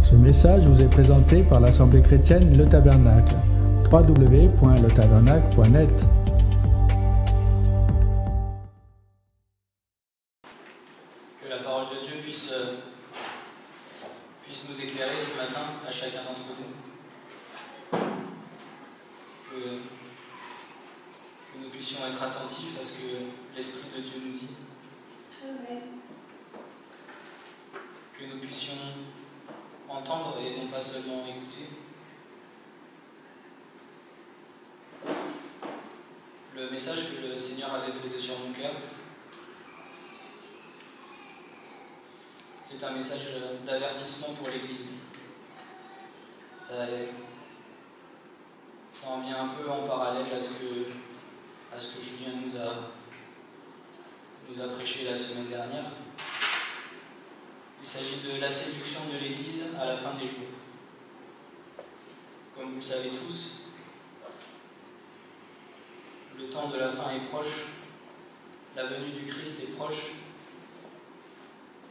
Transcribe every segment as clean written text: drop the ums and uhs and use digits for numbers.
Ce message vous est présenté par l'Assemblée chrétienne Le Tabernacle. www.letabernacle.net. Que la parole de Dieu puisse nous éclairer ce matin à chacun d'entre nous. Que nous puissions être attentifs à ce que l'Esprit de Dieu nous dit. Amen. Que nous puissions entendre et non pas seulement écouter. Le message que le Seigneur a déposé sur mon cœur, c'est un message d'avertissement pour l'Église. Ça en vient un peu en parallèle à ce que Julien nous a prêché la semaine dernière. Il s'agit de la séduction de l'Église à la fin des jours. Comme vous le savez tous, le temps de la fin est proche, la venue du Christ est proche,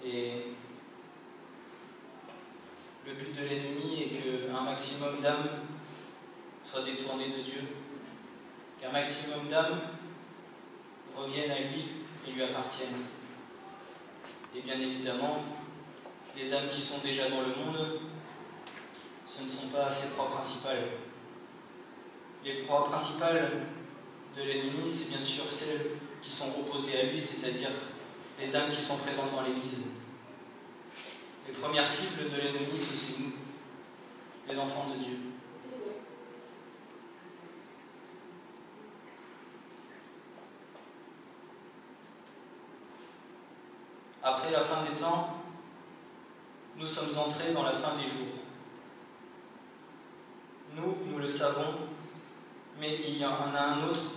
et le but de l'ennemi est qu'un maximum d'âmes soient détournées de Dieu, qu'un maximum d'âmes reviennent à lui et lui appartiennent. Et bien évidemment, les âmes qui sont déjà dans le monde, ce ne sont pas ses proies principales. Les proies principales de l'ennemi, c'est bien sûr celles qui sont opposées à lui, c'est-à-dire les âmes qui sont présentes dans l'Église. Les premières cibles de l'ennemi, c'est nous, les enfants de Dieu. Après la fin des temps, nous sommes entrés dans la fin des jours. Nous le savons, mais il y en a un autre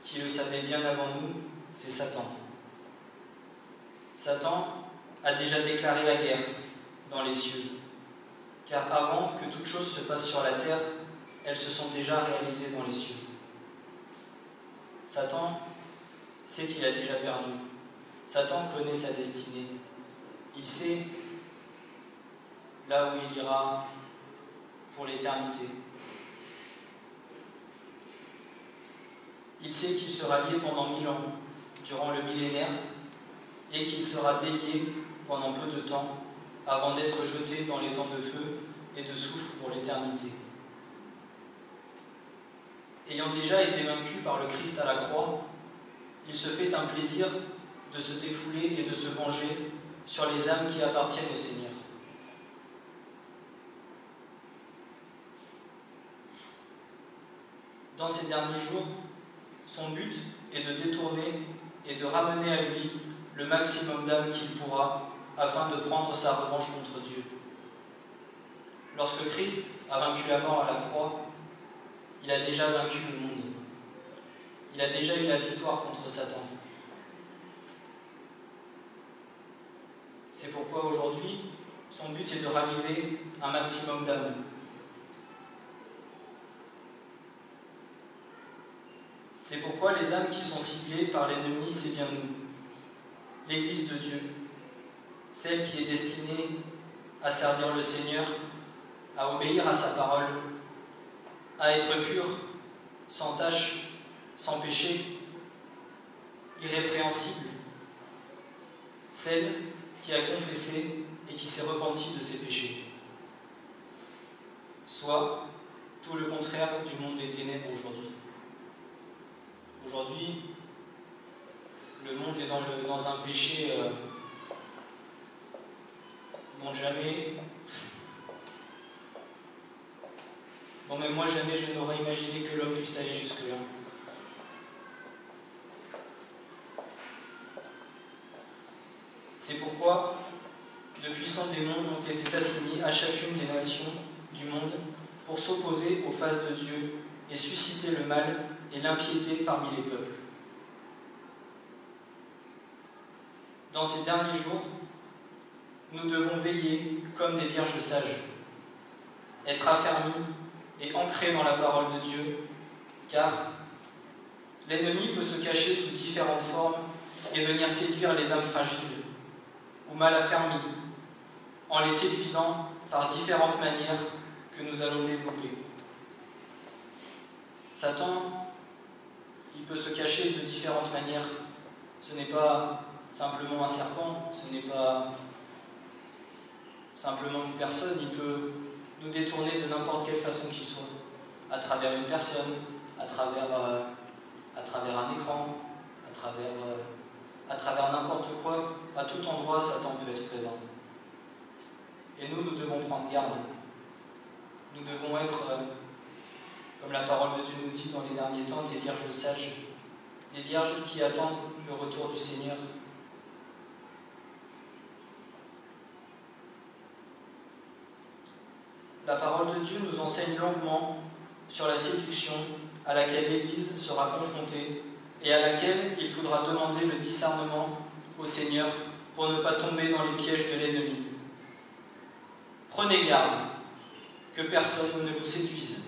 qui le savait bien avant nous, c'est Satan. Satan a déjà déclaré la guerre dans les cieux, car avant que toute chose se passe sur la terre, elles se sont déjà réalisées dans les cieux. Satan sait qu'il a déjà perdu. Satan connaît sa destinée. Il sait là où il ira pour l'éternité. Il sait qu'il sera lié pendant 1000 ans, durant le millénaire, et qu'il sera délié pendant peu de temps, avant d'être jeté dans les temps de feu et de soufre pour l'éternité. Ayant déjà été vaincu par le Christ à la croix, il se fait un plaisir de se défouler et de se venger sur les âmes qui appartiennent au Seigneur. Dans ces derniers jours, son but est de détourner et de ramener à lui le maximum d'âmes qu'il pourra afin de prendre sa revanche contre Dieu. Lorsque Christ a vaincu la mort à la croix, il a déjà vaincu le monde. Il a déjà eu la victoire contre Satan. C'est pourquoi aujourd'hui, son but est de raviver un maximum d'âmes. C'est pourquoi les âmes qui sont ciblées par l'ennemi, c'est bien nous, l'Église de Dieu, celle qui est destinée à servir le Seigneur, à obéir à sa parole, à être pure, sans tache, sans péché, irrépréhensible, celle qui a confessé et qui s'est repentie de ses péchés. Soit tout le contraire du monde des ténèbres aujourd'hui. Aujourd'hui, le monde est dans un péché dont même moi jamais je n'aurais imaginé que l'homme puisse aller jusque-là. C'est pourquoi de puissants démons ont été assignés à chacune des nations du monde pour s'opposer aux faces de Dieu et susciter le mal et l'impiété parmi les peuples. Dans ces derniers jours, nous devons veiller comme des vierges sages, être affermis et ancrés dans la parole de Dieu, car l'ennemi peut se cacher sous différentes formes et venir séduire les âmes fragiles ou mal affermies, en les séduisant par différentes manières que nous allons développer. Satan, il peut se cacher de différentes manières. Ce n'est pas simplement un serpent, ce n'est pas simplement une personne, il peut nous détourner de n'importe quelle façon qu'il soit, à travers une personne, à travers un écran, à travers n'importe quoi, à tout endroit, Satan peut être présent. Et nous devons prendre garde. Nous devons être, comme la parole de Dieu nous dit dans les derniers temps, des vierges sages, des vierges qui attendent le retour du Seigneur. La parole de Dieu nous enseigne longuement sur la séduction à laquelle l'Église sera confrontée et à laquelle il faudra demander le discernement au Seigneur pour ne pas tomber dans les pièges de l'ennemi. Prenez garde que personne ne vous séduise.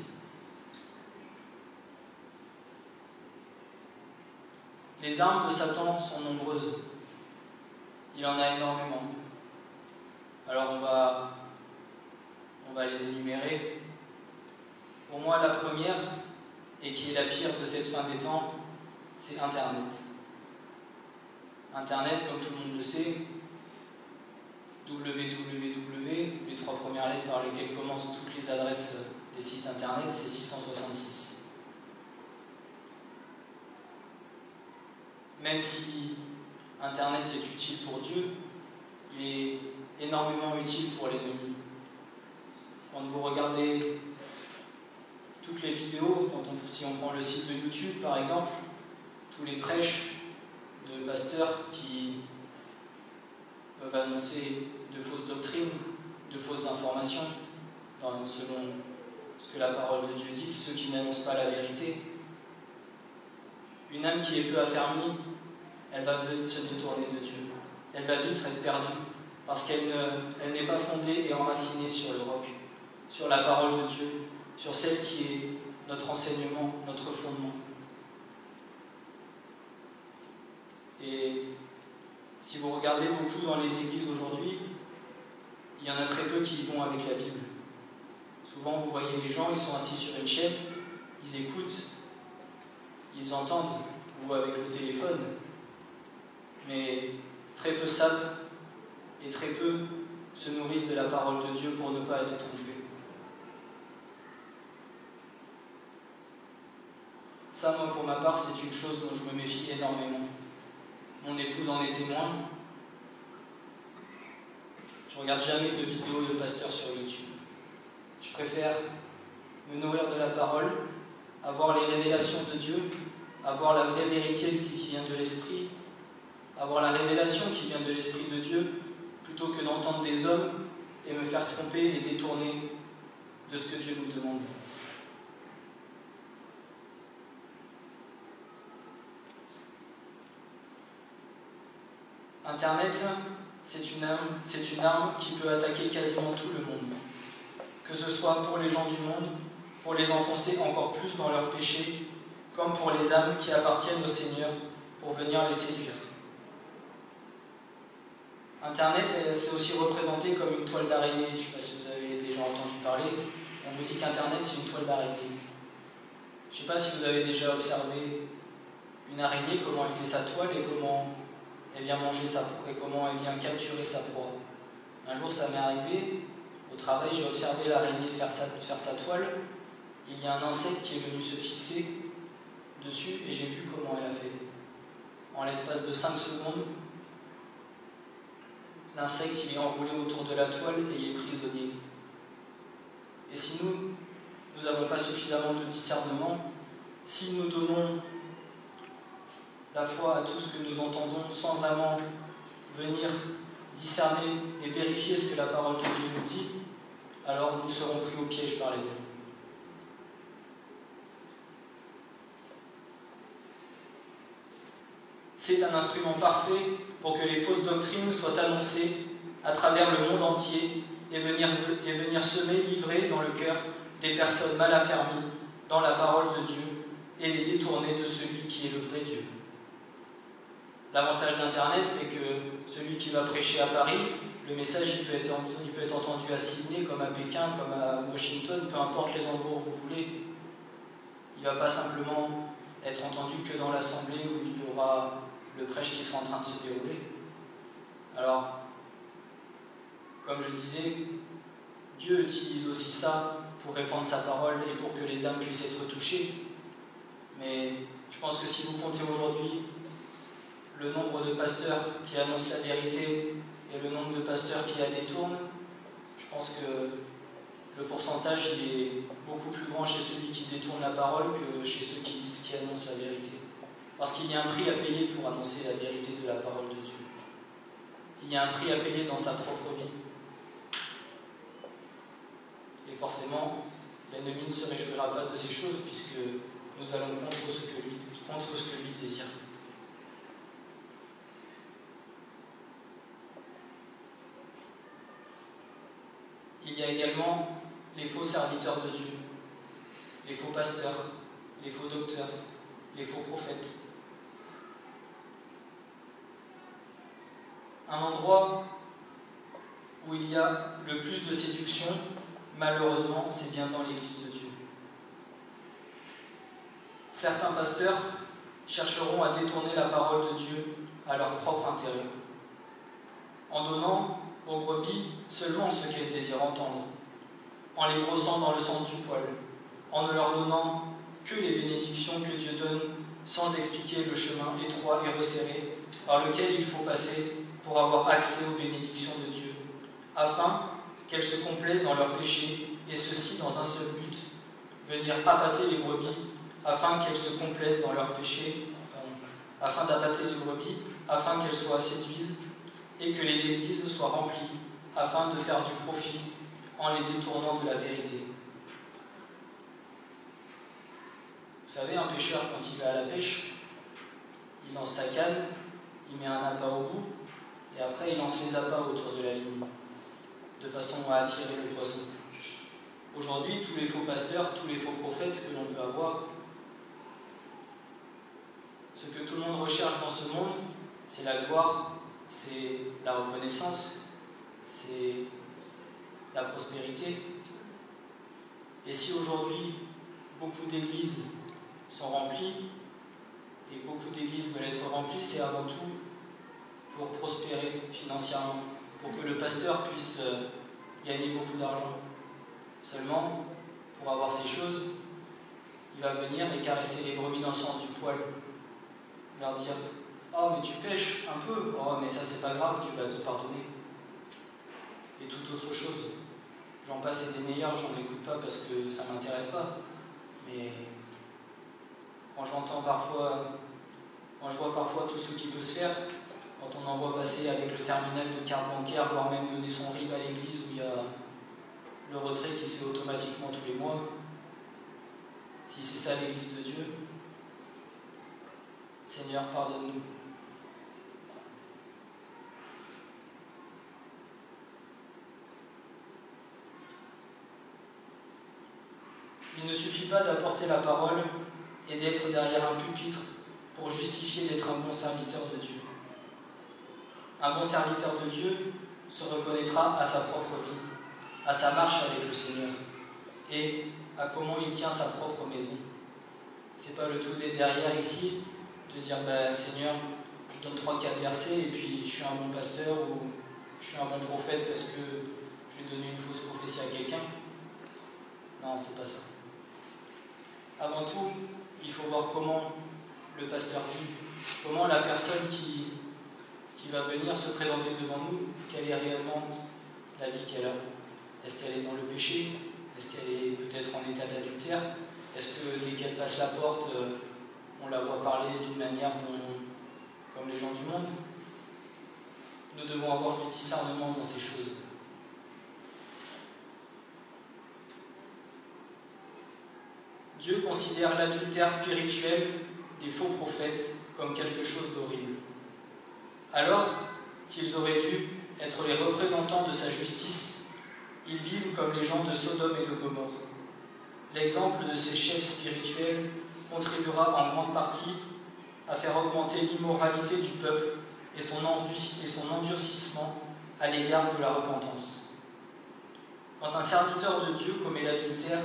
Les armes de Satan sont nombreuses. Il en a énormément. Alors on va les énumérer. Pour moi, la première, et qui est la pire de cette fin des temps, c'est Internet. Internet, comme tout le monde le sait, www, les 3 premières lettres par lesquelles commencent toutes les adresses des sites Internet, c'est 666. Même si Internet est utile pour Dieu, il est énormément utile pour l'ennemi. Quand vous regardez toutes les vidéos, si on prend le site de YouTube par exemple, tous les prêches de pasteurs qui peuvent annoncer de fausses doctrines, de fausses informations, selon ce que la parole de Dieu dit, ceux qui n'annoncent pas la vérité. Une âme qui est peu affermie, elle va vite se détourner de Dieu. Elle va vite être perdue, parce qu'elle n'est pas fondée et enracinée sur le roc, sur la parole de Dieu, sur celle qui est notre enseignement, notre fondement. Et si vous regardez beaucoup dans les églises aujourd'hui, il y en a très peu qui y vont avec la Bible. Souvent, vous voyez les gens, ils sont assis sur une chaise, ils écoutent, ils entendent, ou avec le téléphone, mais très peu savent et très peu se nourrissent de la parole de Dieu pour ne pas être trompés. Ça, moi, pour ma part, c'est une chose dont je me méfie énormément. Mon épouse en est témoin. Je ne regarde jamais de vidéos de pasteurs sur YouTube. Je préfère me nourrir de la parole, avoir les révélations de Dieu, avoir la vraie vérité qui vient de l'Esprit, avoir la révélation qui vient de l'Esprit de Dieu, plutôt que d'entendre des hommes et me faire tromper et détourner de ce que Dieu nous demande. Internet, c'est une arme qui peut attaquer quasiment tout le monde. Que ce soit pour les gens du monde, pour les enfoncer encore plus dans leurs péchés, comme pour les âmes qui appartiennent au Seigneur pour venir les séduire. Internet, c'est aussi représenté comme une toile d'araignée. Je ne sais pas si vous avez déjà entendu parler. On vous dit qu'Internet, c'est une toile d'araignée. Je ne sais pas si vous avez déjà observé une araignée, comment elle fait sa toile et comment elle vient manger sa proie et comment elle vient capturer sa proie. Un jour, ça m'est arrivé, au travail, j'ai observé l'araignée faire sa toile. Il y a un insecte qui est venu se fixer dessus et j'ai vu comment elle a fait. En l'espace de 5 secondes, l'insecte il est enroulé autour de la toile et il est prisonnier. Et si nous n'avons pas suffisamment de discernement, si nous donnons la foi à tout ce que nous entendons sans vraiment venir discerner et vérifier ce que la parole de Dieu nous dit, alors nous serons pris au piège par l'ennemi. C'est un instrument parfait pour que les fausses doctrines soient annoncées à travers le monde entier et venir semer, livrer dans le cœur des personnes mal affermies dans la parole de Dieu et les détourner de celui qui est le vrai Dieu. L'avantage d'Internet, c'est que celui qui va prêcher à Paris, le message il peut être entendu à Sydney, comme à Pékin, comme à Washington, peu importe les endroits où vous voulez. Il ne va pas simplement être entendu que dans l'assemblée où il y aura le prêche qui sera en train de se dérouler. Alors, comme je disais, Dieu utilise aussi ça pour répandre sa parole et pour que les âmes puissent être touchées. Mais je pense que si vous comptez aujourd'hui le nombre de pasteurs qui annoncent la vérité et le nombre de pasteurs qui la détournent, je pense que le pourcentage il est beaucoup plus grand chez celui qui détourne la parole que chez ceux qui annoncent la vérité. Parce qu'il y a un prix à payer pour annoncer la vérité de la parole de Dieu. Il y a un prix à payer dans sa propre vie. Et forcément, l'ennemi ne se réjouira pas de ces choses puisque nous allons contre ce que lui désire. Il y a également les faux serviteurs de Dieu, les faux pasteurs, les faux docteurs, les faux prophètes. Un endroit où il y a le plus de séduction, malheureusement, c'est bien dans l'Église de Dieu. Certains pasteurs chercheront à détourner la parole de Dieu à leur propre intérêt, en donnant aux brebis seulement ce qu'elles désirent entendre, en les brossant dans le sens du poil, en ne leur donnant que les bénédictions que Dieu donne, sans expliquer le chemin étroit et resserré par lequel il faut passer pour avoir accès aux bénédictions de Dieu, afin qu'elles se complaisent dans leurs péchés, et ceci dans un seul but, venir appâter les brebis, afin qu'elles se complaisent dans leurs péchés, afin d'appâter les brebis, afin qu'elles soient séduises, et que les églises soient remplies, afin de faire du profit en les détournant de la vérité. Vous savez, un pêcheur, quand il va à la pêche, il lance sa canne, il met un appât au bout, et après il lance les appâts autour de la ligne, de façon à attirer le poisson. Aujourd'hui, tous les faux pasteurs, tous les faux prophètes que l'on peut avoir, ce que tout le monde recherche dans ce monde, c'est la gloire, c'est la reconnaissance, c'est la prospérité. Et si aujourd'hui, beaucoup d'églises sont remplies, et beaucoup d'églises veulent être remplies, c'est avant tout pour prospérer financièrement, pour que le pasteur puisse gagner beaucoup d'argent. Seulement, pour avoir ces choses, il va venir et caresser les brebis dans le sens du poil. Leur dire « Oh, mais tu pêches un peu. Oh, mais ça, c'est pas grave, Dieu va te pardonner. » Et toute autre chose. J'en passe et des meilleurs, j'en écoute pas parce que ça m'intéresse pas. Mais quand j'entends parfois, quand je vois parfois tout ce qui peut se faire, quand on en voit passer avec le terminal de carte bancaire, voire même donner son RIB à l'église où il y a le retrait qui se fait automatiquement tous les mois, si c'est ça l'église de Dieu, Seigneur, pardonne-nous. Il ne suffit pas d'apporter la parole et d'être derrière un pupitre pour justifier d'être un bon serviteur de Dieu. Un bon serviteur de Dieu se reconnaîtra à sa propre vie, à sa marche avec le Seigneur et à comment il tient sa propre maison. C'est pas le tout d'être derrière ici, de dire Seigneur, je donne 3-4 versets et puis je suis un bon pasteur ou je suis un bon prophète parce que je vais donner une fausse prophétie à quelqu'un. Non, c'est pas ça. Avant tout, il faut voir comment le pasteur vit, comment la personne qui va venir se présenter devant nous, quelle est réellement la vie qu'elle a. Est-ce qu'elle est dans le péché? Est-ce qu'elle est peut-être en état d'adultère? Est-ce que dès qu'elle passe la porte, on la voit parler d'une manière comme les gens du monde? Nous devons avoir du discernement dans ces choses. Dieu considère l'adultère spirituel des faux prophètes comme quelque chose d'horrible. Alors qu'ils auraient dû être les représentants de sa justice, ils vivent comme les gens de Sodome et de Gomorrhe. L'exemple de ces chefs spirituels contribuera en grande partie à faire augmenter l'immoralité du peuple et son endurcissement à l'égard de la repentance. Quand un serviteur de Dieu commet l'adultère,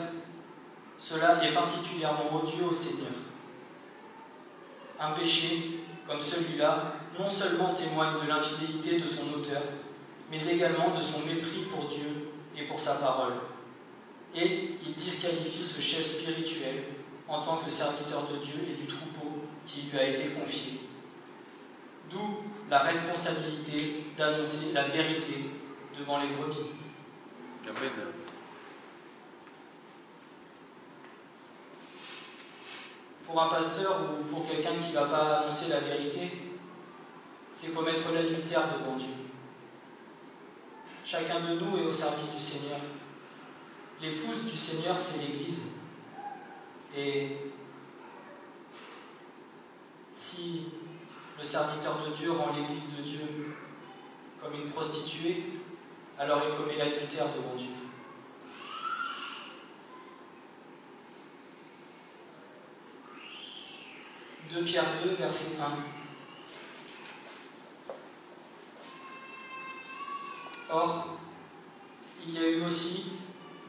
cela est particulièrement odieux au Seigneur. Un péché comme celui-là non seulement témoigne de l'infidélité de son auteur, mais également de son mépris pour Dieu et pour sa parole. Et il disqualifie ce chef spirituel en tant que serviteur de Dieu et du troupeau qui lui a été confié. D'où la responsabilité d'annoncer la vérité devant les brebis. Amen. Pour un pasteur ou pour quelqu'un qui ne va pas annoncer la vérité, c'est commettre l'adultère devant Dieu. Chacun de nous est au service du Seigneur. L'épouse du Seigneur, c'est l'Église. Et si le serviteur de Dieu rend l'Église de Dieu comme une prostituée, alors il commet l'adultère devant Dieu. « 2 Pierre 2, verset 1. Or, il y a eu aussi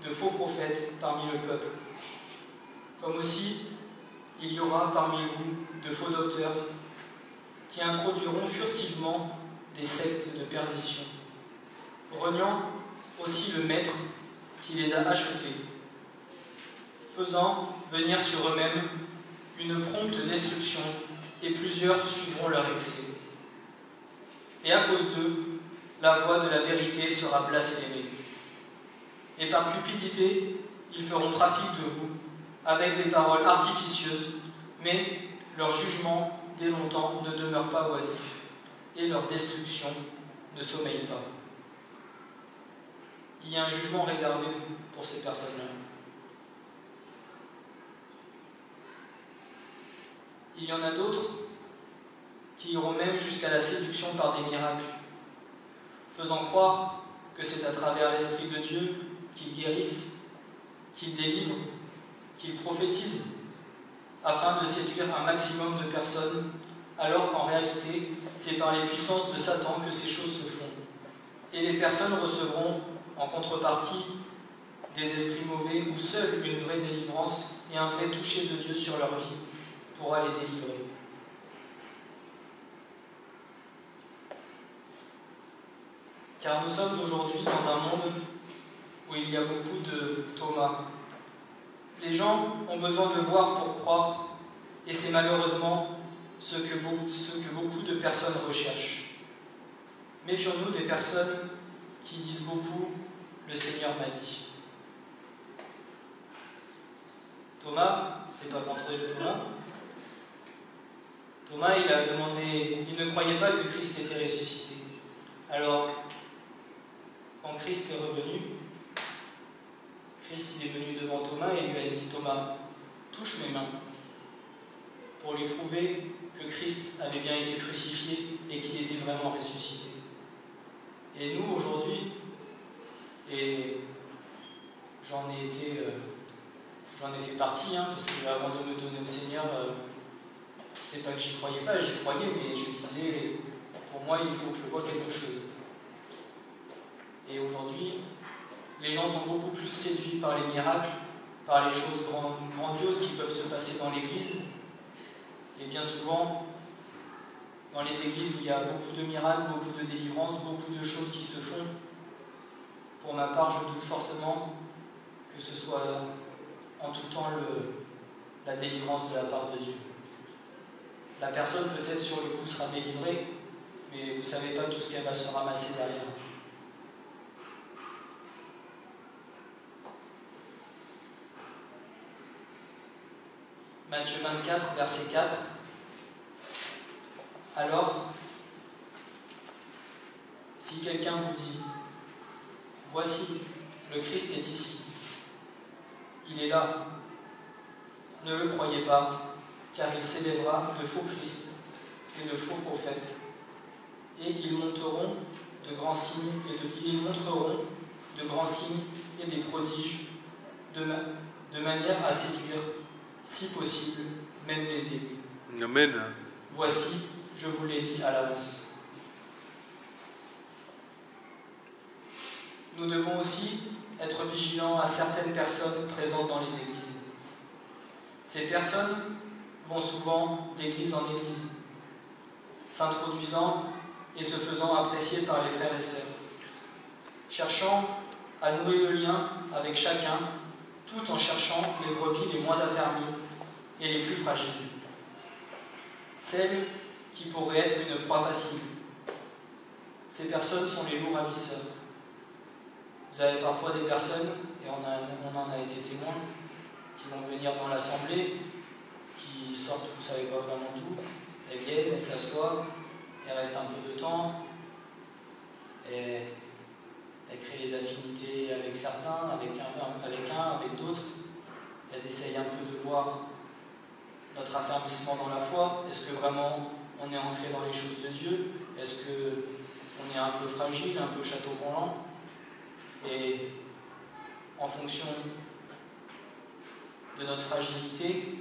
de faux prophètes parmi le peuple, comme aussi il y aura parmi vous de faux docteurs qui introduiront furtivement des sectes de perdition, reniant aussi le Maître qui les a achetés, faisant venir sur eux-mêmes une prompte destruction, et plusieurs suivront leur excès. Et à cause d'eux, la voix de la vérité sera blasphémée. Et par cupidité, ils feront trafic de vous, avec des paroles artificieuses, mais leur jugement, dès longtemps, ne demeure pas oisif, et leur destruction ne sommeille pas. Il y a un jugement réservé pour ces personnes-là. Il y en a d'autres qui iront même jusqu'à la séduction par des miracles, faisant croire que c'est à travers l'Esprit de Dieu qu'ils guérissent, qu'ils délivrent, qu'ils prophétisent, afin de séduire un maximum de personnes, alors qu'en réalité, c'est par les puissances de Satan que ces choses se font. Et les personnes recevront, en contrepartie, des esprits mauvais ou seule une vraie délivrance et un vrai toucher de Dieu sur leur vie pourra les délivrer. Car nous sommes aujourd'hui dans un monde où il y a beaucoup de Thomas. Les gens ont besoin de voir pour croire, et c'est malheureusement ce que beaucoup de personnes recherchent. Méfions-nous des personnes qui disent beaucoup « le Seigneur m'a dit ». Thomas, c'est pas contre Thomas. Thomas, il a demandé, il ne croyait pas que Christ était ressuscité. Alors, quand Christ est revenu, Christ il est venu devant Thomas et lui a dit « Thomas, touche mes mains » pour lui prouver que Christ avait bien été crucifié et qu'il était vraiment ressuscité. Et nous, aujourd'hui, et j'en ai fait partie, parce que avant de me donner au Seigneur, c'est pas que j'y croyais pas, j'y croyais, mais je disais, pour moi, il faut que je voie quelque chose. Et aujourd'hui, les gens sont beaucoup plus séduits par les miracles, par les choses grandioses qui peuvent se passer dans l'Église. Et bien souvent, dans les églises où il y a beaucoup de miracles, beaucoup de délivrances, beaucoup de choses qui se font, pour ma part, je doute fortement que ce soit en tout temps la délivrance de la part de Dieu. La personne peut-être sur le coup sera délivrée, mais vous ne savez pas tout ce qu'elle va se ramasser derrière. Matthieu 24, verset 4. Alors, si quelqu'un vous dit « Voici, le Christ est ici, il est là », ne le croyez pas, car il s'élèvera de faux Christ et de faux prophètes, et ils montreront de grands signes et des prodiges de manière à séduire, si possible, même les élus. Amen. Voici, je vous l'ai dit à l'avance. nous devons aussi être vigilants à certaines personnes présentes dans les églises. Ces personnes vont souvent d'église en église, s'introduisant et se faisant apprécier par les frères et sœurs, cherchant à nouer le lien avec chacun, tout en cherchant les brebis les moins affermies et les plus fragiles, celles qui pourraient être une proie facile. Ces personnes sont les loups ravisseurs. Vous avez parfois des personnes, et on en a été témoin, qui vont venir dans l'assemblée, qui sortent, vous ne savez pas vraiment d'où, elles viennent, elles s'assoient, elles restent un peu de temps, et elles créent les affinités avec certains, avec d'autres. Elles essayent un peu de voir notre affermissement dans la foi. Est-ce que vraiment on est ancré dans les choses de Dieu? Est-ce qu'on est un peu fragile, un peu château roulant? Et en fonction de notre fragilité,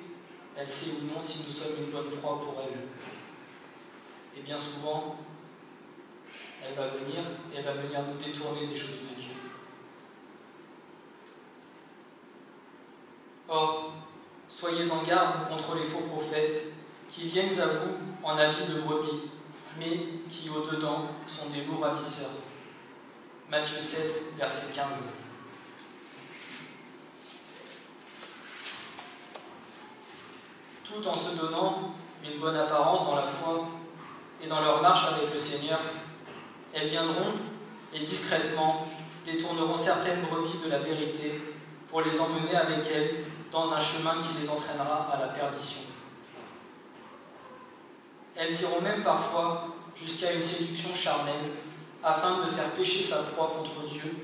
elle sait ou non si nous sommes une bonne proie pour elle. Et bien souvent, elle va venir nous détourner des choses de Dieu. Or, soyez en garde contre les faux prophètes qui viennent à vous en habit de brebis, mais qui au-dedans sont des loups ravisseurs. Matthieu 7, verset 15. Tout en se donnant une bonne apparence dans la foi et dans leur marche avec le Seigneur, elles viendront et discrètement détourneront certaines brebis de la vérité pour les emmener avec elles dans un chemin qui les entraînera à la perdition. Elles iront même parfois jusqu'à une séduction charnelle afin de faire pécher sa proie contre Dieu,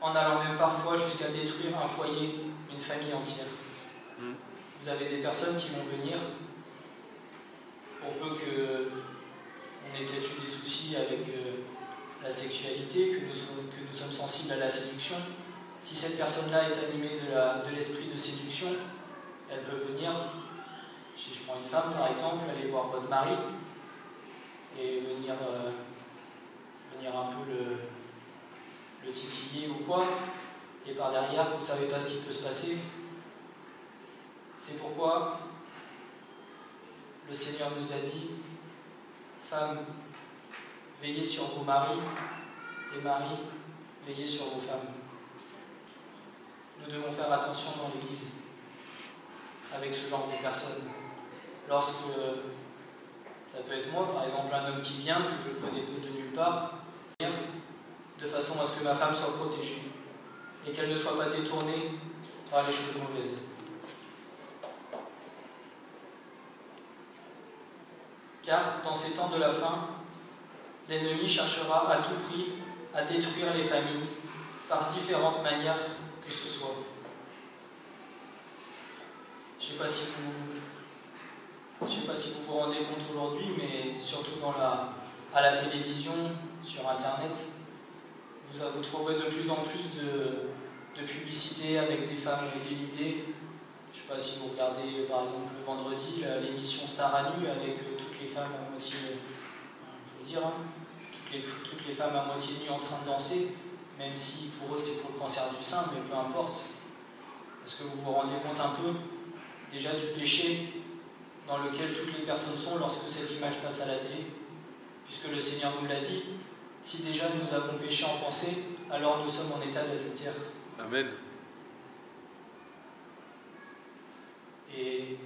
en allant même parfois jusqu'à détruire un foyer, une famille entière. Vous avez des personnes qui vont venir, pour peu qu'on ait peut-être eu des soucis avec la sexualité, que nous sommes sensibles à la séduction. Si cette personne-là est animée de l'esprit de séduction, elle peut venir, si je prends une femme par exemple, aller voir votre mari et venir un peu le titiller ou quoi, et par derrière, vous ne savez pas ce qui peut se passer. C'est pourquoi le Seigneur nous a dit: femmes, veillez sur vos maris, et maris, veillez sur vos femmes. Nous devons faire attention dans l'Église avec ce genre de personnes. Lorsque, ça peut être moi par exemple, un homme qui vient, que je connais peu de nulle part, de façon à ce que ma femme soit protégée et qu'elle ne soit pas détournée par les choses mauvaises. Car dans ces temps de la fin, l'ennemi cherchera à tout prix à détruire les familles par différentes manières que ce soit. Je ne sais pas si vous vous rendez compte aujourd'hui, mais surtout à la télévision, sur Internet, vous trouverez de plus en plus de publicités avec des femmes dénudées. Je ne sais pas si vous regardez par exemple le vendredi l'émission Star à nu avec toutes les femmes à moitié, il faut le dire, toutes les femmes à moitié nues en train de danser, même si pour eux c'est pour le cancer du sein, mais peu importe. Est-ce que vous vous rendez compte un peu déjà du péché dans lequel toutes les personnes sont lorsque cette image passe à la télé? Puisque le Seigneur nous l'a dit, si déjà nous avons péché en pensée, alors nous sommes en état d'adultère. Amen. Et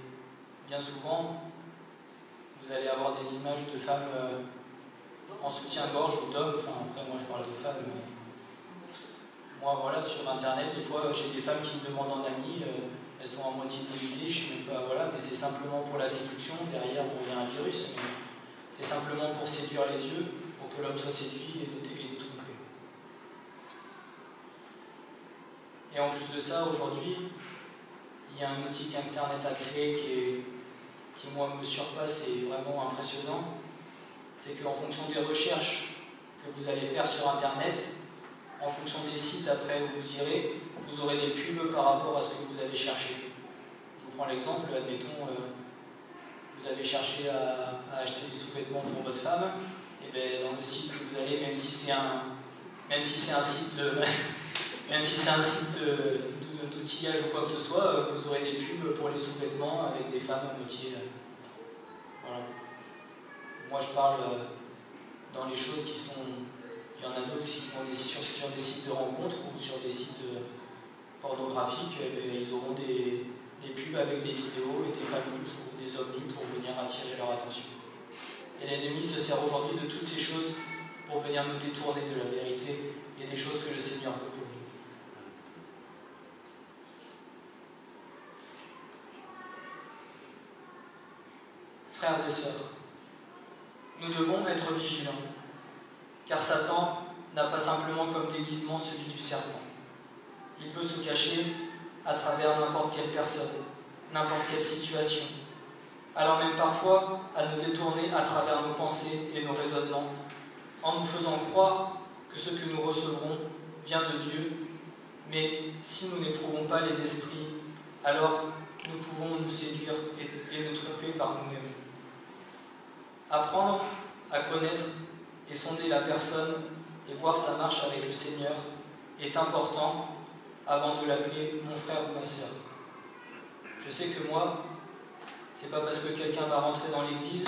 bien souvent, vous allez avoir des images de femmes en soutien-gorge ou d'hommes, enfin après moi je parle de femmes, mais moi voilà, sur Internet, des fois j'ai des femmes qui me demandent en ami, elles sont à moitié dénudées, je sais même pas, voilà, mais c'est simplement pour la séduction, derrière bon, il y a un virus, mais c'est simplement pour séduire les yeux, pour que l'homme soit séduit et nous tromper. Et en plus de ça, aujourd'hui, il y a un outil qu'Internet a créé qui moi me surpasse et est vraiment impressionnant. C'est qu'en fonction des recherches que vous allez faire sur Internet, en fonction des sites après où vous irez, vous aurez des pubs par rapport à ce que vous avez cherché. Je vous prends l'exemple, admettons, vous avez cherché à acheter des sous-vêtements pour votre femme, et bien dans le site que vous allez, même si même si c'est un site d'outillage ou quoi que ce soit, vous aurez des pubs pour les sous-vêtements avec des femmes à moitié. Voilà. Moi je parle dans les choses qui sont... Il y en a d'autres qui vont sur des sites de rencontres ou sur des sites pornographiques, ils auront des pubs avec des vidéos et des femmes nues ou des hommes nus pour venir attirer leur attention. Et l'ennemi se sert aujourd'hui de toutes ces choses pour venir nous détourner de la vérité et des choses que le Seigneur veut pour nous. Frères et sœurs, nous devons être vigilants, car Satan n'a pas simplement comme déguisement celui du serpent. Il peut se cacher à travers n'importe quelle personne, n'importe quelle situation, allant même parfois à nous détourner à travers nos pensées et nos raisonnements, en nous faisant croire que ce que nous recevrons vient de Dieu, mais si nous n'éprouvons pas les esprits, alors nous pouvons nous séduire et nous tromper par nous-mêmes. Apprendre à connaître et sonder la personne et voir sa marche avec le Seigneur est important avant de l'appeler mon frère ou ma sœur. Je sais que moi, c'est pas parce que quelqu'un va rentrer dans l'église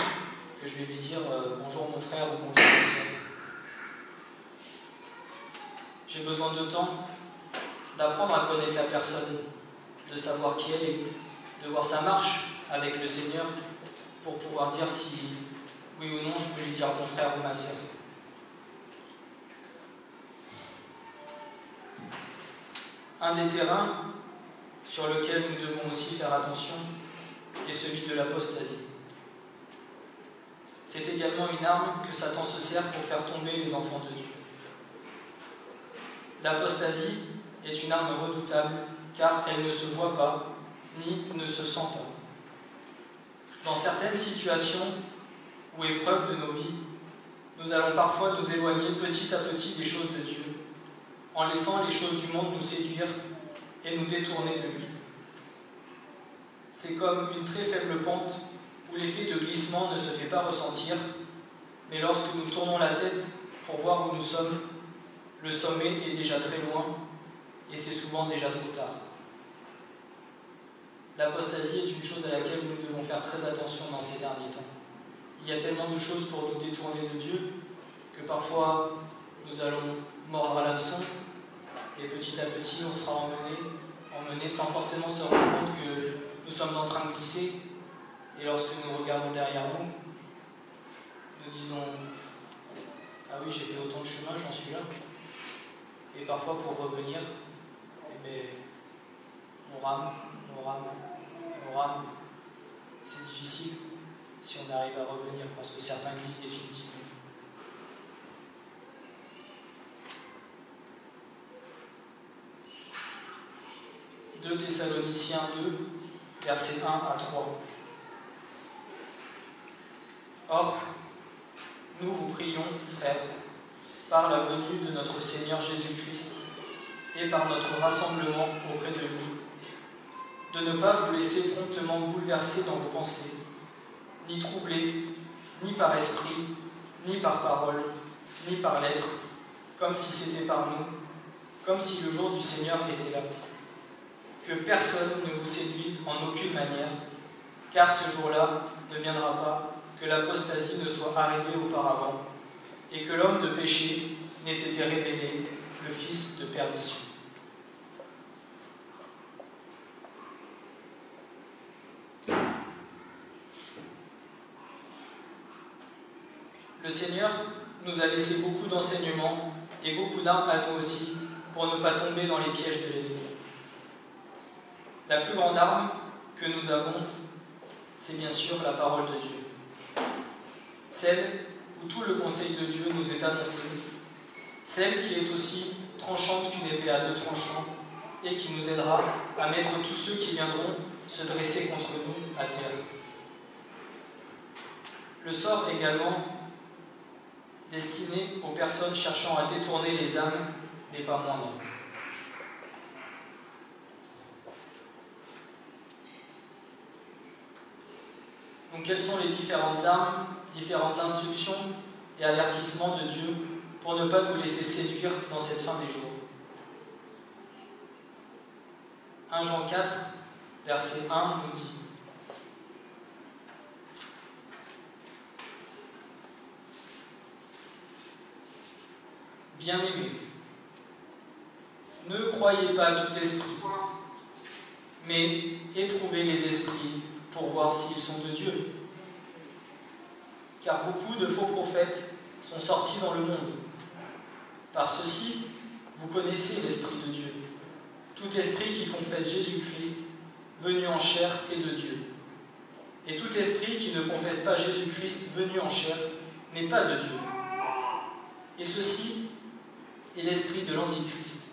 que je vais lui dire bonjour mon frère ou bonjour ma sœur. J'ai besoin de temps d'apprendre à connaître la personne, de savoir qui elle est, de voir sa marche avec le Seigneur pour pouvoir dire si oui ou non je peux lui dire mon frère ou ma sœur. Un des terrains sur lequel nous devons aussi faire attention est celui de l'apostasie. C'est également une arme que Satan se sert pour faire tomber les enfants de Dieu. L'apostasie est une arme redoutable car elle ne se voit pas ni ne se sent pas. Dans certaines situations ou épreuves de nos vies, nous allons parfois nous éloigner petit à petit des choses de Dieu, en laissant les choses du monde nous séduire et nous détourner de lui. C'est comme une très faible pente où l'effet de glissement ne se fait pas ressentir, mais lorsque nous tournons la tête pour voir où nous sommes, le sommet est déjà très loin et c'est souvent déjà trop tard. L'apostasie est une chose à laquelle nous devons faire très attention dans ces derniers temps. Il y a tellement de choses pour nous détourner de Dieu que parfois nous allons mordre à l'hameçon et petit à petit on sera emmené sans forcément se rendre compte que nous sommes en train de glisser. Et lorsque nous regardons derrière nous, nous disons « Ah oui, j'ai fait autant de chemin, j'en suis là ». Et parfois pour revenir, eh bien, on rame. C'est difficile si on arrive à revenir parce que certains glissent définitivement. 2 Thessaloniciens 2, versets 1 à 3. Or, nous vous prions, frères, par la venue de notre Seigneur Jésus-Christ et par notre rassemblement auprès de lui, de ne pas vous laisser promptement bouleverser dans vos pensées, ni troubler, ni par esprit, ni par parole, ni par lettre, comme si c'était par nous, comme si le jour du Seigneur était là. Que personne ne vous séduise en aucune manière, car ce jour-là ne viendra pas que l'apostasie ne soit arrivée auparavant, et que l'homme de péché n'ait été révélé, le fils de perdition. Le Seigneur nous a laissé beaucoup d'enseignements et beaucoup d'armes à nous aussi pour ne pas tomber dans les pièges de l'ennemi. La plus grande arme que nous avons, c'est bien sûr la parole de Dieu. Celle où tout le conseil de Dieu nous est annoncé, celle qui est aussi tranchante qu'une épée à 2 tranchants et qui nous aidera à mettre tous ceux qui viendront se dresser contre nous à terre. Le sort également destiné aux personnes cherchant à détourner les âmes n'est pas moindre. Donc quelles sont les différentes armes, différentes instructions et avertissements de Dieu pour ne pas nous laisser séduire dans cette fin des jours. 1 Jean 4, verset 1 nous dit: Bien-aimés, ne croyez pas tout esprit, mais éprouvez les esprits pour voir s'ils sont de Dieu. Car beaucoup de faux prophètes sont sortis dans le monde. Par ceci, vous connaissez l'Esprit de Dieu. Tout esprit qui confesse Jésus-Christ, venu en chair, est de Dieu. Et tout esprit qui ne confesse pas Jésus-Christ, venu en chair, n'est pas de Dieu. Et ceci est l'esprit de l'Antichrist,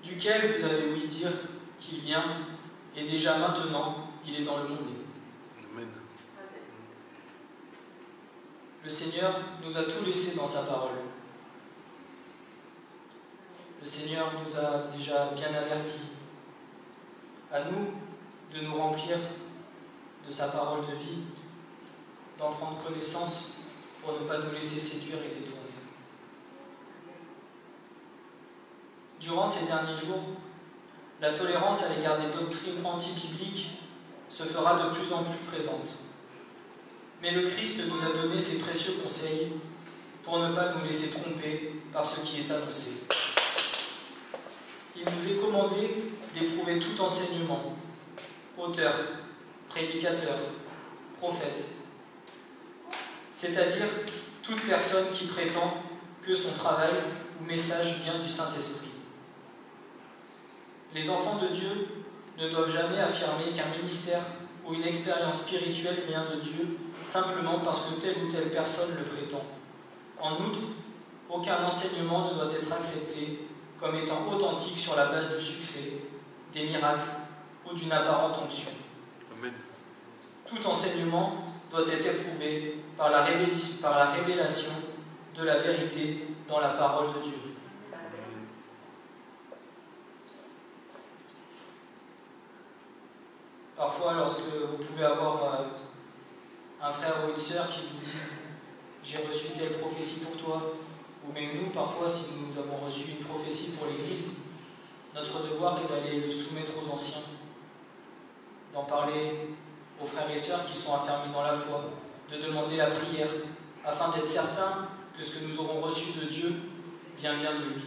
duquel vous avez ouï dire qu'il vient, et déjà maintenant, il est dans le monde. Amen. Le Seigneur nous a tout laissé dans sa parole. Le Seigneur nous a déjà bien avertis. À nous de nous remplir de sa parole de vie, d'en prendre connaissance pour ne pas nous laisser séduire et détourner. Durant ces derniers jours, la tolérance à l'égard des doctrines antibibliques se fera de plus en plus présente. Mais le Christ nous a donné ses précieux conseils pour ne pas nous laisser tromper par ce qui est annoncé. Il nous est commandé d'éprouver tout enseignement, auteur, prédicateur, prophète, c'est-à-dire toute personne qui prétend que son travail ou message vient du Saint-Esprit. Les enfants de Dieu ne doivent jamais affirmer qu'un ministère ou une expérience spirituelle vient de Dieu simplement parce que telle ou telle personne le prétend. En outre, aucun enseignement ne doit être accepté comme étant authentique sur la base du succès, des miracles ou d'une apparente onction. Amen. Tout enseignement doit être éprouvé par la révélation de la vérité dans la parole de Dieu. Parfois, lorsque vous pouvez avoir un frère ou une sœur qui vous disent « j'ai reçu telle prophétie pour toi », ou même nous, parfois, si nous avons reçu une prophétie pour l'Église, notre devoir est d'aller le soumettre aux anciens, d'en parler aux frères et sœurs qui sont affermis dans la foi, de demander la prière, afin d'être certain que ce que nous aurons reçu de Dieu vient bien de lui.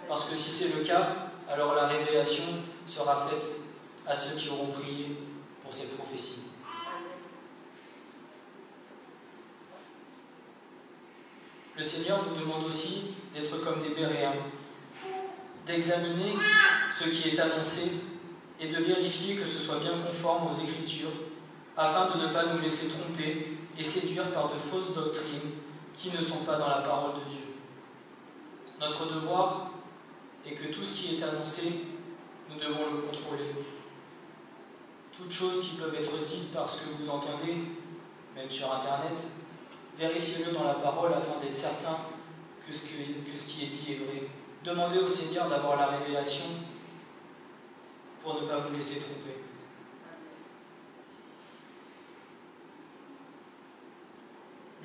Parce que si c'est le cas, alors la révélation sera faite à ceux qui auront prié pour cette prophétie. Le Seigneur nous demande aussi d'être comme des Béréens, d'examiner ce qui est annoncé et de vérifier que ce soit bien conforme aux Écritures, afin de ne pas nous laisser tromper et séduire par de fausses doctrines qui ne sont pas dans la parole de Dieu. Notre devoir est que tout ce qui est annoncé, nous devons le contrôler. Toutes choses qui peuvent être dites par ce que vous entendez, même sur Internet, vérifiez-le dans la parole afin d'être certain que ce qui est dit est vrai. Demandez au Seigneur d'avoir la révélation pour ne pas vous laisser tromper.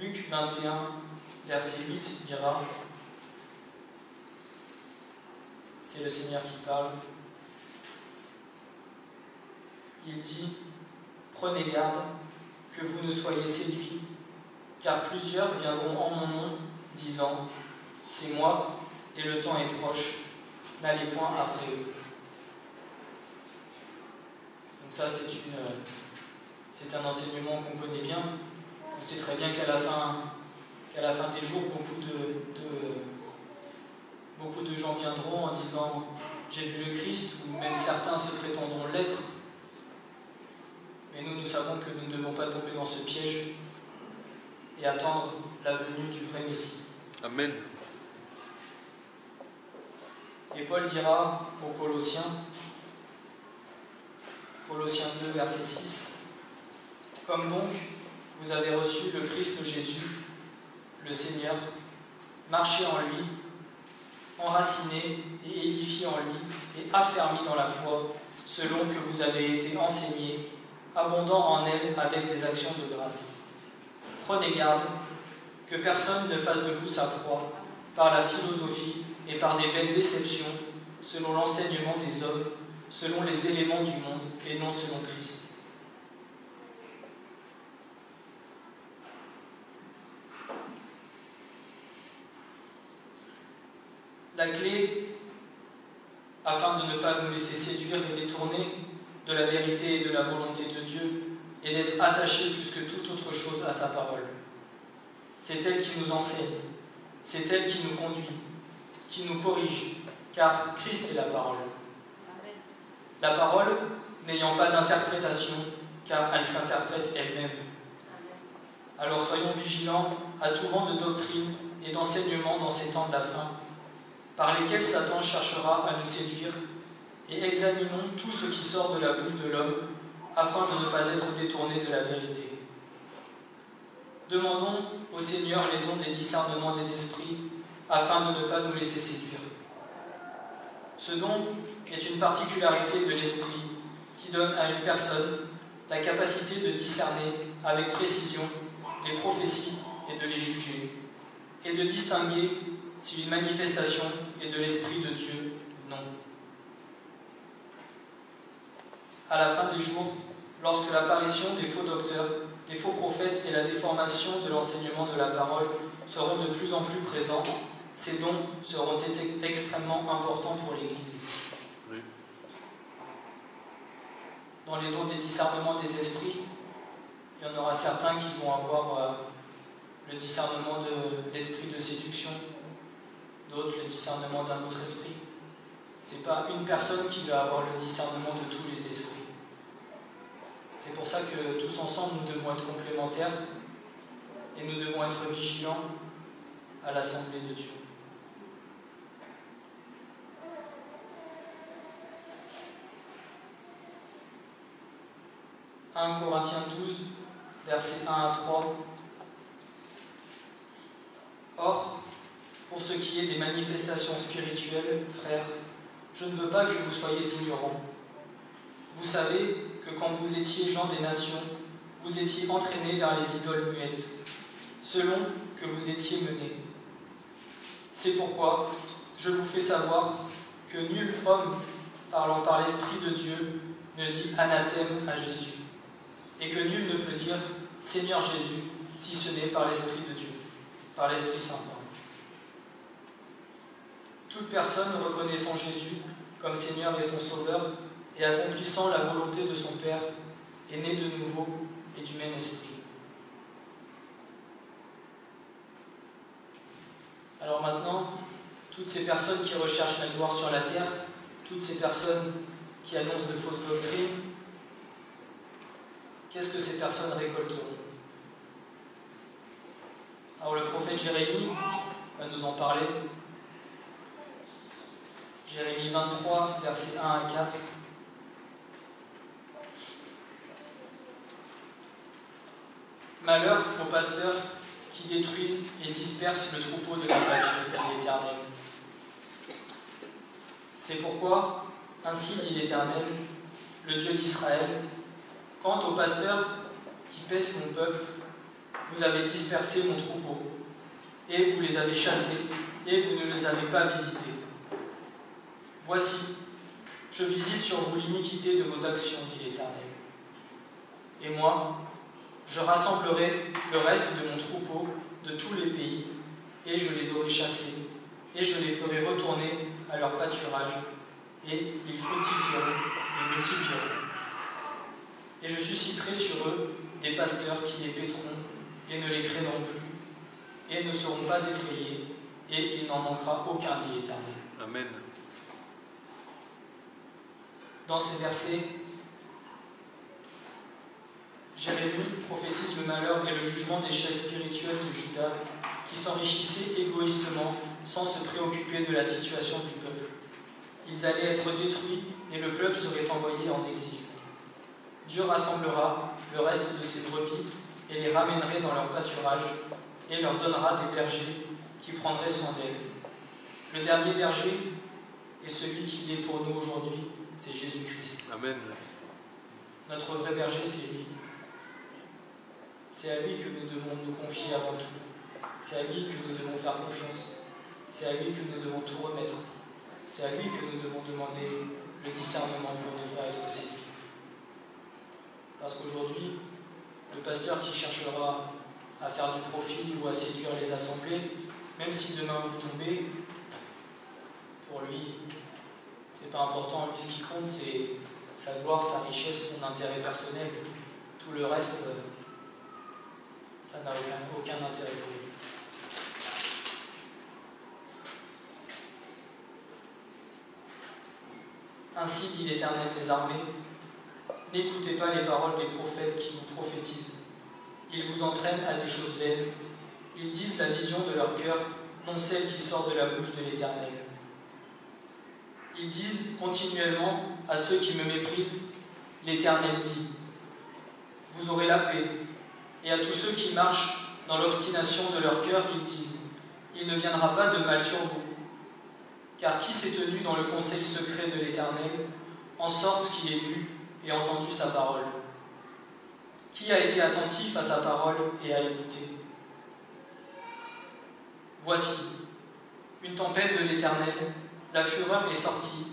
Luc 21, verset 8 dira, c'est le Seigneur qui parle, il dit « Prenez garde que vous ne soyez séduits, car plusieurs viendront en mon nom, disant « C'est moi, et le temps est proche, n'allez point après eux. » Donc ça, c'est un enseignement qu'on connaît bien. On sait très bien qu'à la fin des jours, beaucoup de gens viendront en disant « J'ai vu le Christ », ou même certains se prétendront l'être. Mais nous savons que nous ne devons pas tomber dans ce piège et attendre la venue du vrai Messie. Amen. Et Paul dira aux Colossiens 2, verset 6, « Comme donc vous avez reçu le Christ Jésus, le Seigneur, marchez en lui, enracinés et édifiés en lui, et affermis dans la foi, selon que vous avez été enseignés, abondant en elle avec des actions de grâce. Prenez garde que personne ne fasse de vous sa proie, par la philosophie et par des vaines déceptions, selon l'enseignement des hommes, selon les éléments du monde et non selon Christ. La clé, afin de ne pas nous laisser séduire et détourner de la vérité et de la volonté de Dieu, est d'être attaché plus que toute autre chose à sa parole. C'est elle qui nous enseigne, c'est elle qui nous conduit, qui nous corrige, car Christ est la parole. La parole n'ayant pas d'interprétation, car elle s'interprète elle-même. Alors soyons vigilants à tout vent de doctrine et d'enseignement dans ces temps de la fin, par lesquels Satan cherchera à nous séduire, et examinons tout ce qui sort de la bouche de l'homme, afin de ne pas être détournés de la vérité. Demandons au Seigneur les dons des discernements des esprits, afin de ne pas nous laisser séduire. Ce don est une particularité de l'esprit qui donne à une personne la capacité de discerner avec précision les prophéties et de les juger, et de distinguer si une manifestation est de l'Esprit de Dieu ou non. À la fin des jours, lorsque l'apparition des faux docteurs, des faux prophètes et la déformation de l'enseignement de la parole seront de plus en plus présents, ces dons seront extrêmement importants pour l'Église. Oui. Dans les dons des discernements des esprits, il y en aura certains qui vont avoir le discernement de l'esprit de séduction, d'autres le discernement d'un autre esprit. Ce n'est pas une personne qui va avoir le discernement de tous les esprits. C'est pour ça que tous ensemble, nous devons être complémentaires et nous devons être vigilants à l'Assemblée de Dieu. « 1 Corinthiens 12, versets 1 à 3. Or, pour ce qui est des manifestations spirituelles, frères, je ne veux pas que vous soyez ignorants. Vous savez que quand vous étiez gens des nations, vous étiez entraînés vers les idoles muettes, selon que vous étiez menés. C'est pourquoi je vous fais savoir que nul homme parlant par l'Esprit de Dieu ne dit anathème à Jésus, et que nul ne peut dire Seigneur Jésus, si ce n'est par l'Esprit de Dieu, par l'Esprit Saint. Toute personne reconnaissant Jésus comme Seigneur et son Sauveur et accomplissant la volonté de son Père est née de nouveau et du même esprit. Alors maintenant, toutes ces personnes qui recherchent la gloire sur la terre, toutes ces personnes qui annoncent de fausses doctrines, qu'est-ce que ces personnes récolteront? Alors le prophète Jérémie va nous en parler. Jérémie 23, versets 1 à 4. Malheur aux pasteurs qui détruisent et dispersent le troupeau de la pâture de l'Éternel. C'est pourquoi, ainsi dit l'Éternel, le Dieu d'Israël, quant aux pasteurs qui paissent mon peuple, vous avez dispersé mon troupeau, et vous les avez chassés, et vous ne les avez pas visités. Voici, je visite sur vous l'iniquité de vos actions, dit l'Éternel. Et moi, je rassemblerai le reste de mon troupeau de tous les pays, et je les aurai chassés, et je les ferai retourner à leur pâturage, et ils fructifieront et multiplieront. Et je susciterai sur eux des pasteurs qui les paîtront, et ne les craindront plus, et ne seront pas effrayés, et il n'en manquera aucun, dit l'Éternel. Amen. Dans ces versets, Jérémie prophétise le malheur et le jugement des chefs spirituels de Juda qui s'enrichissaient égoïstement sans se préoccuper de la situation du peuple. Ils allaient être détruits et le peuple serait envoyé en exil. Dieu rassemblera le reste de ses brebis et les ramènerait dans leur pâturage et leur donnera des bergers qui prendraient soin d'elles. Le dernier berger est celui qui est pour nous aujourd'hui, c'est Jésus-Christ. Amen. Notre vrai berger, c'est lui. C'est à lui que nous devons nous confier avant tout. C'est à lui que nous devons faire confiance. c'est à lui que nous devons tout remettre. C'est à lui que nous devons demander le discernement pour ne pas être séduits. Parce qu'aujourd'hui, le pasteur qui cherchera à faire du profit ou à séduire les assemblées, même si demain vous tombez, pour lui, c'est pas important. Lui, ce qui compte, c'est sa gloire, sa richesse, son intérêt personnel. Tout le reste, ça n'a aucun intérêt pour lui. Ainsi dit l'Éternel des armées, n'écoutez pas les paroles des prophètes qui vous prophétisent. Ils vous entraînent à des choses vaines. Ils disent la vision de leur cœur, non celle qui sort de la bouche de l'Éternel. Ils disent continuellement à ceux qui me méprisent, l'Éternel dit, vous aurez la paix. Et à tous ceux qui marchent dans l'obstination de leur cœur, ils disent, il ne viendra pas de mal sur vous. Car qui s'est tenu dans le conseil secret de l'Éternel, en sorte qu'il ait lu et entendu sa parole? Qui a été attentif à sa parole et a écouté? Voici, une tempête de l'Éternel, la fureur est sortie,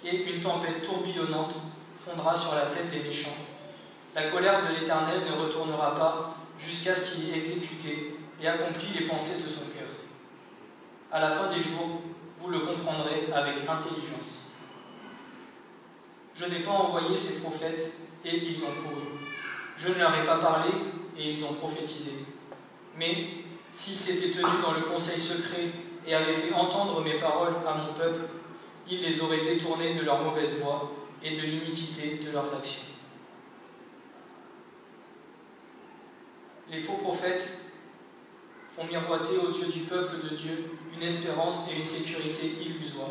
et une tempête tourbillonnante fondra sur la tête des méchants. La colère de l'Éternel ne retournera pas jusqu'à ce qu'il ait exécuté et accompli les pensées de son cœur. À la fin des jours, vous le comprendrez avec intelligence. Je n'ai pas envoyé ces prophètes et ils ont couru. Je ne leur ai pas parlé et ils ont prophétisé. Mais s'ils s'étaient tenus dans le conseil secret et avaient fait entendre mes paroles à mon peuple, ils les auraient détournés de leur mauvaise voie et de l'iniquité de leurs actions. Les faux prophètes font miroiter aux yeux du peuple de Dieu une espérance et une sécurité illusoires.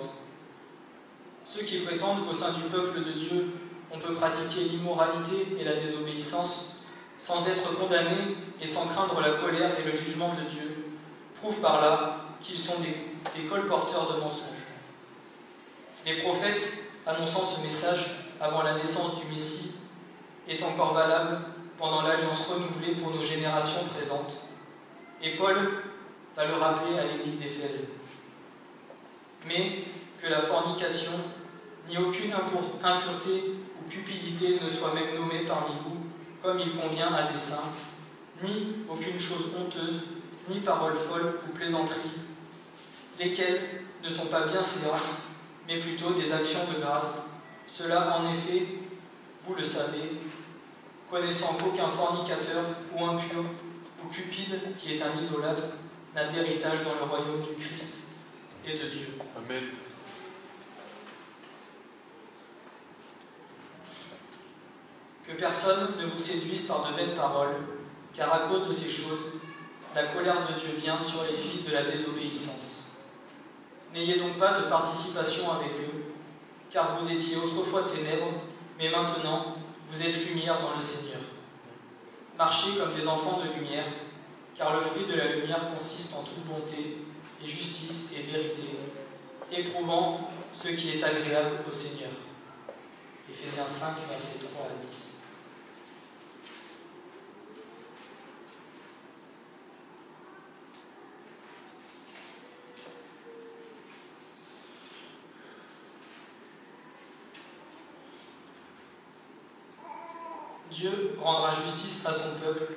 Ceux qui prétendent qu'au sein du peuple de Dieu, on peut pratiquer l'immoralité et la désobéissance sans être condamnés et sans craindre la colère et le jugement de Dieu, prouvent par là qu'ils sont des colporteurs de mensonges. Les prophètes annonçant ce message avant la naissance du Messie est encore valable pendant l'alliance renouvelée pour nos générations présentes. Et Paul va le rappeler à l'église d'Éphèse. Mais que la fornication, ni aucune impureté ou cupidité ne soit même nommée parmi vous, comme il convient à des saints, ni aucune chose honteuse, ni parole folle ou plaisanterie, lesquelles ne sont pas bien séantes, mais plutôt des actions de grâce. Cela, en effet, vous le savez, connaissant qu'aucun fornicateur ou impur ou cupide, qui est un idolâtre, n'a d'héritage dans le royaume du Christ et de Dieu. Amen. Que personne ne vous séduise par de vaines paroles, car à cause de ces choses, la colère de Dieu vient sur les fils de la désobéissance. N'ayez donc pas de participation avec eux, car vous étiez autrefois ténèbres, mais maintenant vous êtes lumière dans le Seigneur. Marchez comme des enfants de lumière, car le fruit de la lumière consiste en toute bonté et justice et vérité, éprouvant ce qui est agréable au Seigneur. Éphésiens 5, versets 3 à 10. Dieu rendra justice à son peuple,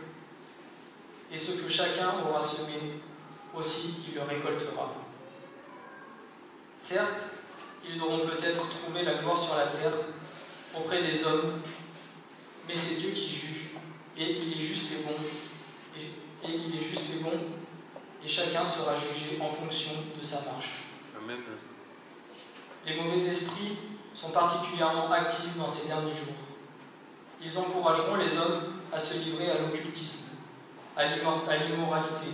et ce que chacun aura semé, aussi il le récoltera. Certes, ils auront peut-être trouvé la gloire sur la terre, auprès des hommes, mais c'est Dieu qui juge, et il est juste et bon, et chacun sera jugé en fonction de sa marche. Amen. Les mauvais esprits sont particulièrement actifs dans ces derniers jours. Ils encourageront les hommes à se livrer à l'occultisme, à l'immoralité,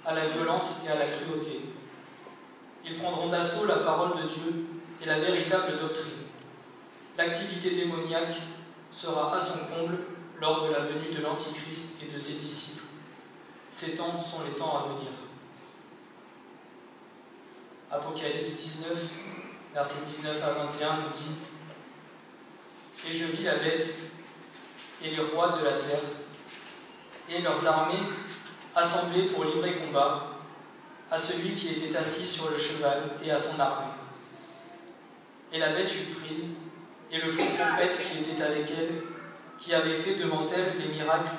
à la violence et à la cruauté. Ils prendront d'assaut la parole de Dieu et la véritable doctrine. L'activité démoniaque sera à son comble lors de la venue de l'Antichrist et de ses disciples. Ces temps sont les temps à venir. Apocalypse 19, versets 19 à 21 nous dit « Et je vis la bête et les rois de la terre, et leurs armées assemblées pour livrer combat, à celui qui était assis sur le cheval et à son armée. Et la bête fut prise, et le faux prophète qui était avec elle, qui avait fait devant elle les miracles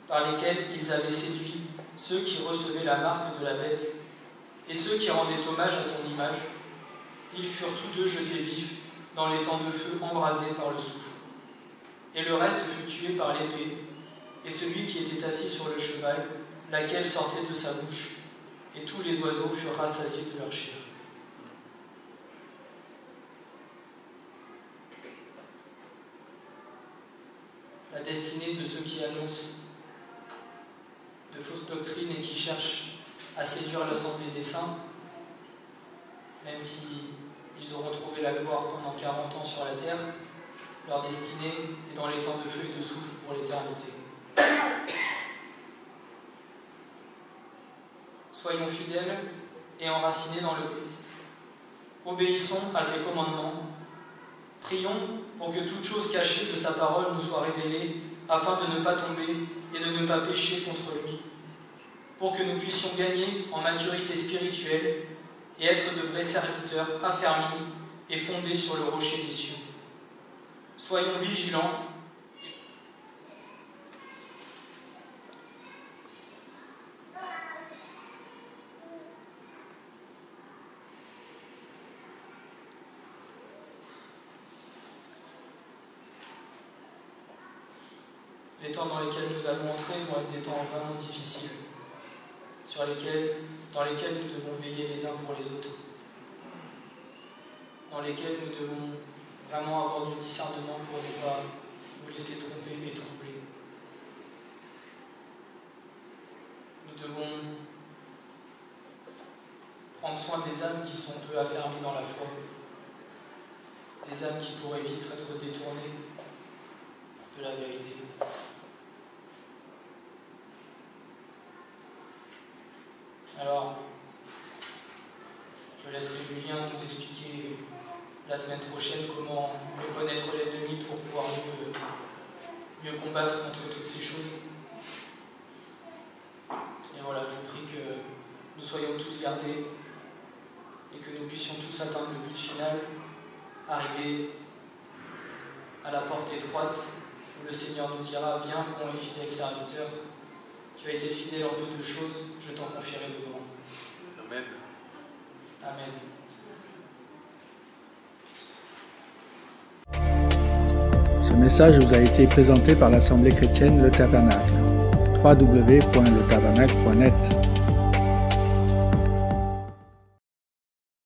par lesquels ils avaient séduit ceux qui recevaient la marque de la bête et ceux qui rendaient hommage à son image, ils furent tous deux jetés vifs dans les temps de feu embrasés par le souffle. Et le reste fut tué par l'épée, et celui qui était assis sur le cheval, laquelle sortait de sa bouche, et tous les oiseaux furent rassasiés de leur chair. La destinée de ceux qui annoncent de fausses doctrines et qui cherchent à séduire l'assemblée des saints, même s'ils auront trouvé la gloire pendant 40 ans sur la terre, leur destinée est dans les temps de feu et de souffle pour l'éternité. Soyons fidèles et enracinés dans le Christ. Obéissons à ses commandements. Prions pour que toute chose cachée de sa parole nous soit révélée, afin de ne pas tomber et de ne pas pécher contre lui, pour que nous puissions gagner en maturité spirituelle et être de vrais serviteurs affermis et fondés sur le rocher des cieux. Soyons vigilants. Les temps dans lesquels nous allons entrer vont être des temps vraiment difficiles, dans lesquels nous devons veiller les uns pour les autres, dans lesquels nous devons vraiment avoir du discernement pour ne pas nous laisser tromper et troubler. Nous devons prendre soin des âmes qui sont peu affermies dans la foi, des âmes qui pourraient vite être détournées de la vérité. Alors, je laisserai Julien nous expliquer la semaine prochaine comment mieux connaître l'ennemi pour pouvoir mieux combattre contre toutes ces choses. Et voilà, je prie que nous soyons tous gardés et que nous puissions tous atteindre le but final, arriver à la porte étroite où le Seigneur nous dira « Viens, bon et fidèle serviteur, tu as été fidèle en peu de choses, je t'en confierai de grandes. » Amen. Amen. Ce message vous a été présenté par l'Assemblée chrétienne Le Tabernacle. www.letabernacle.net